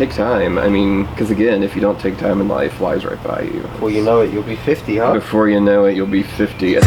take time. I mean, because again, if you don't take time in life, flies right by you. Before you know it, you'll be 50, huh? Before you know it, you'll be 50.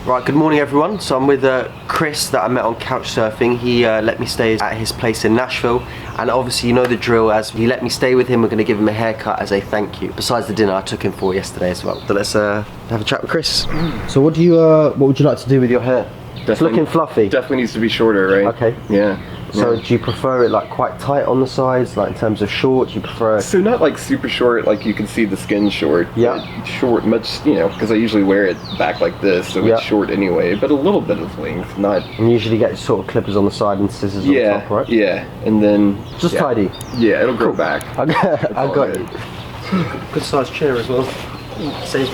Right, good morning everyone. So I'm with Chris that I met on couchsurfing. He let me stay at his place in Nashville, and obviously you know the drill. As he let me stay with him, we're going to give him a haircut as a thank you. Besides the dinner I took him for yesterday as well. So let's have a chat with Chris. So what would you like to do with your hair? It's looking fluffy. Definitely needs to be shorter, right? Okay. Yeah. So do you prefer it like quite tight on the sides, like in terms of short? Do you prefer it? So not like super short, like you can see the skin short. Yeah. Short, much, you know, because I usually wear it back like this, so it's short anyway, but a little bit of length, not... And you usually get sort of clippers on the side and scissors on the top, right? Yeah, and then... Just tidy. Yeah, it'll grow back. I got you. Good sized chair as well. Saves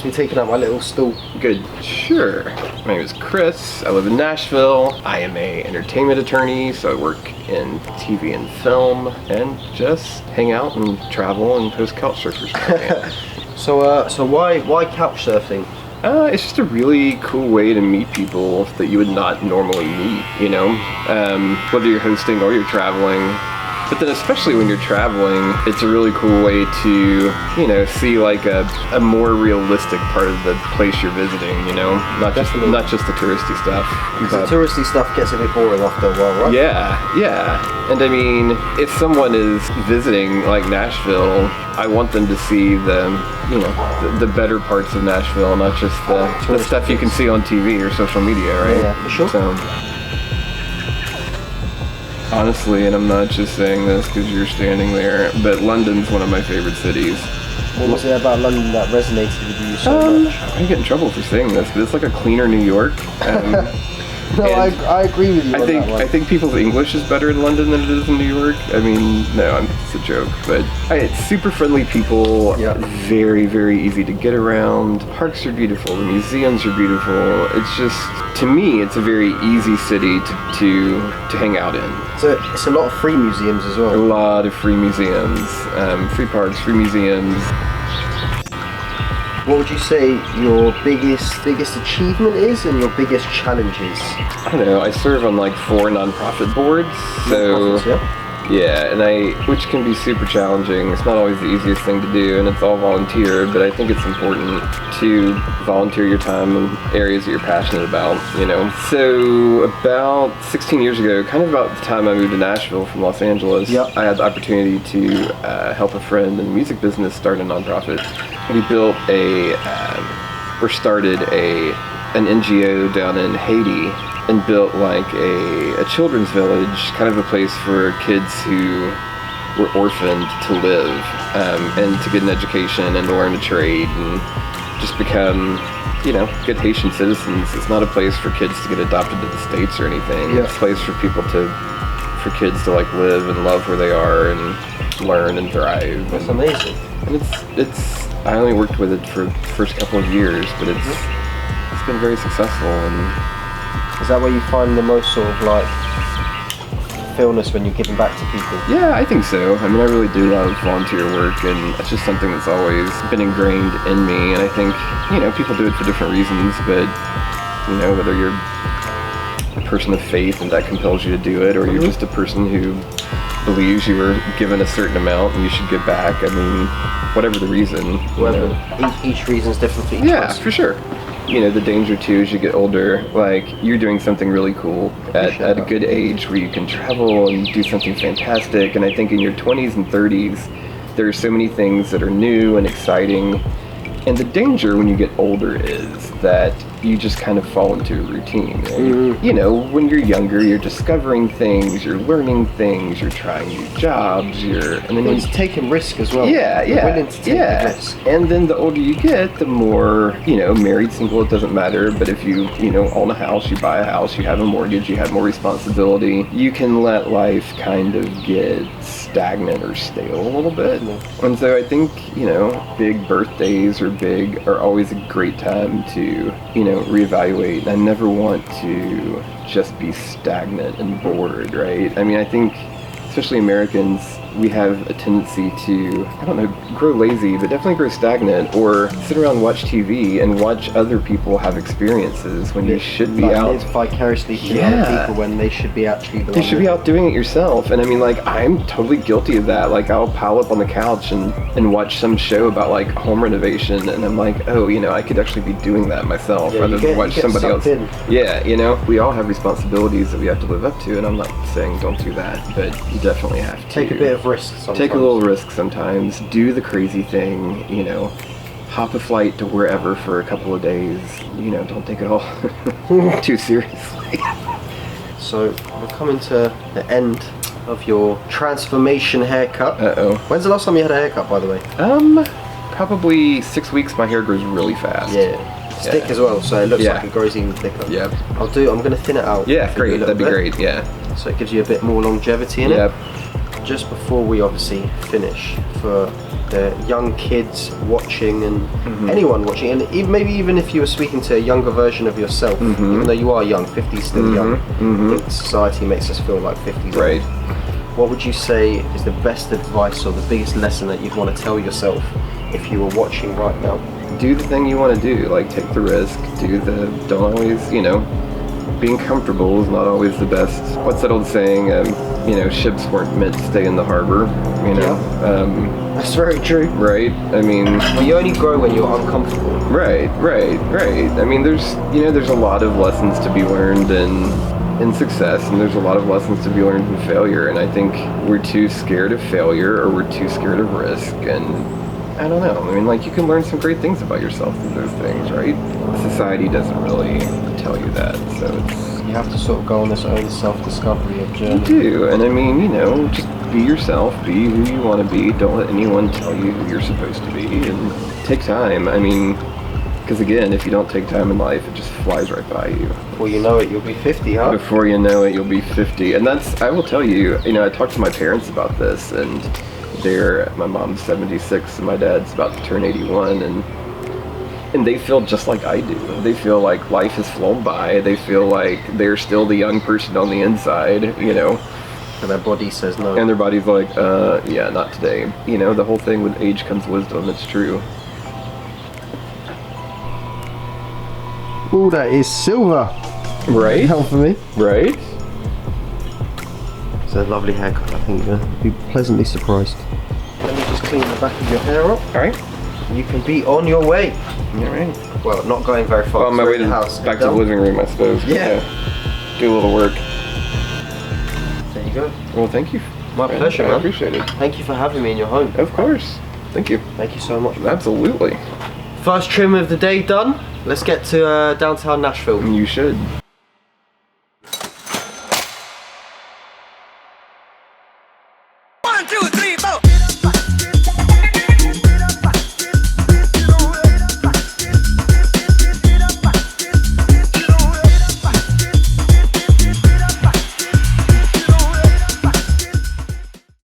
me taking out my little stool. Good. Sure. My name is Chris. I live in Nashville. I am a entertainment attorney, so I work in TV and film, and just hang out and travel and post couchsurfers. So why couchsurfing? It's just a really cool way to meet people that you would not normally meet, you know? Whether you're hosting or you're traveling. But then especially when you're traveling, it's a really cool way to, you know, see like a more realistic part of the place you're visiting, you know? Not just the touristy stuff. The touristy stuff gets a bit boring after a while, right? Yeah. And I mean, if someone is visiting like Nashville, I want them to see the, you know, the better parts of Nashville, not just the stuff you can see on TV or social media, right? Yeah, for sure. So, honestly, and I'm not just saying this because you're standing there, but London's one of my favorite cities. What was it about London that resonated with you so much? I get in trouble for saying this, but it's like a cleaner New York. No, I agree with you on that one. I think people's English is better in London than it is in New York. I mean, no, it's a joke, but it's super friendly people, very, very easy to get around. Parks are beautiful, the museums are beautiful. It's just, to me, it's a very easy city to hang out in. So it's a lot of free museums as well. A lot of free museums, free parks, free museums. What would you say your biggest achievement is and your biggest challenges? I don't know, I serve on like 4 nonprofit boards, so which can be super challenging. It's not always the easiest thing to do, and it's all volunteer, but I think it's important to volunteer your time in areas that you're passionate about, you know. So about 16 years ago, kind of about the time I moved to Nashville from Los Angeles, I had the opportunity to help a friend in the music business start a nonprofit. We built started an NGO down in Haiti and built like a children's village, kind of a place for kids who were orphaned to live and to get an education and to learn a trade and just become, you know, good Haitian citizens. It's not a place for kids to get adopted to the States or anything. It's a place for kids to like live and love where they are and learn and thrive. That's amazing. And it's I only worked with it for the first couple of years, but it's been very successful. And is that where you find the most sort of like fulfillment when you're giving back to people? Yeah, I think so. I mean, I really do love volunteer work, and it's just something that's always been ingrained in me. And I think, you know, people do it for different reasons, but, you know, whether you're a person of faith and that compels you to do it, or you're just a person who believes you were given a certain amount and you should give back. I mean, whatever the reason. Each reason's different for each person. For sure. You know, the danger too as you get older, like you're doing something really cool at a good age where you can travel and do something fantastic. And I think in your 20s and 30s, there are so many things that are new and exciting. And the danger when you get older is that you just kind of fall into a routine. Right? You know, when you're younger, you're discovering things, you're learning things, you're trying new jobs, and then it's taking risk as well. You're willing to take the risk. And then the older you get, the more, you know, married, single, it doesn't matter, but if you own a house, you buy a house, you have a mortgage, you have more responsibility, you can let life kind of get stagnant or stale a little bit. And so I think, you know, big birthdays are always a great time to, you know, reevaluate. I never want to just be stagnant and bored, right? I mean, I think especially Americans, we have a tendency to, I don't know, grow lazy, but definitely grow stagnant, or sit around and watch TV and watch other people have experiences when you should be out. Live vicariously through other people when they should be actually the You should be out doing it yourself. And I mean, like, I'm totally guilty of that. Like, I'll pile up on the couch and watch some show about like home renovation, and I'm like, oh, you know, I could actually be doing that myself rather than watch somebody else. Yeah, you know, we all have responsibilities that we have to live up to, and I'm not saying don't do that, but you definitely have to take a bit of risk sometimes. Take a little risk sometimes. Do the crazy thing, you know. Hop a flight to wherever for a couple of days. You know, don't take it all too seriously. So we're coming to the end of your transformation haircut. Uh-oh. When's the last time you had a haircut, by the way? Probably 6 weeks. My hair grows really fast. Yeah. Thick as well, so it looks like it grows even thicker. Yep. I'm going to thin it out. Yeah, great. That'd be great. Yeah. So it gives you a bit more longevity in it. Just before we obviously finish, for the young kids watching and anyone watching, and maybe even if you were speaking to a younger version of yourself, even though you are young, 50 is still young. I think society makes us feel like 50 is right. What would you say is the best advice or the biggest lesson that you'd want to tell yourself if you were watching right now? Do the thing you want to do. Like, take the risk. Don't always, you know, being comfortable is not always the best. What's that old saying? You know, ships weren't meant to stay in the harbor. You know, that's very true. Right. I mean, well, you only grow when you're uncomfortable. Right. I mean, there's a lot of lessons to be learned in success, and there's a lot of lessons to be learned in failure. And I think we're too scared of failure, or we're too scared of risk, and I don't know. I mean, like, you can learn some great things about yourself through those things, right? Society doesn't really tell you that, so you have to sort of go on this own self-discovery of journey. You do, and I mean, you know, just be yourself, be who you want to be. Don't let anyone tell you who you're supposed to be, and take time. I mean, because again, if you don't take time in life, it just flies right by you. Before you know it, you'll be 50, huh? Before you know it, you'll be 50, and I will tell you, you know, I talked to my parents about this, and my mom's 76 and my dad's about to turn 81, and they feel just like I do. They feel like life has flown by. They feel like they're still the young person on the inside, you know. And their body says no. And their body's like, yeah, not today. You know, the whole thing, with age comes wisdom. It's true. Oh, that is silver. Right? Help for me. Right? It's a lovely haircut. I think you'll be pleasantly surprised. Let me just clean the back of your hair up. Alright. You can be on your way. Alright. Well, not going very far. On my way to the house. Back to the living room, I suppose. Yeah. Do a little work. There you go. Well, thank you. My pleasure, man. I appreciate it. Thank you for having me in your home. Of course. Thank you. Thank you so much, man. Absolutely. First trim of the day done. Let's get to downtown Nashville. You should.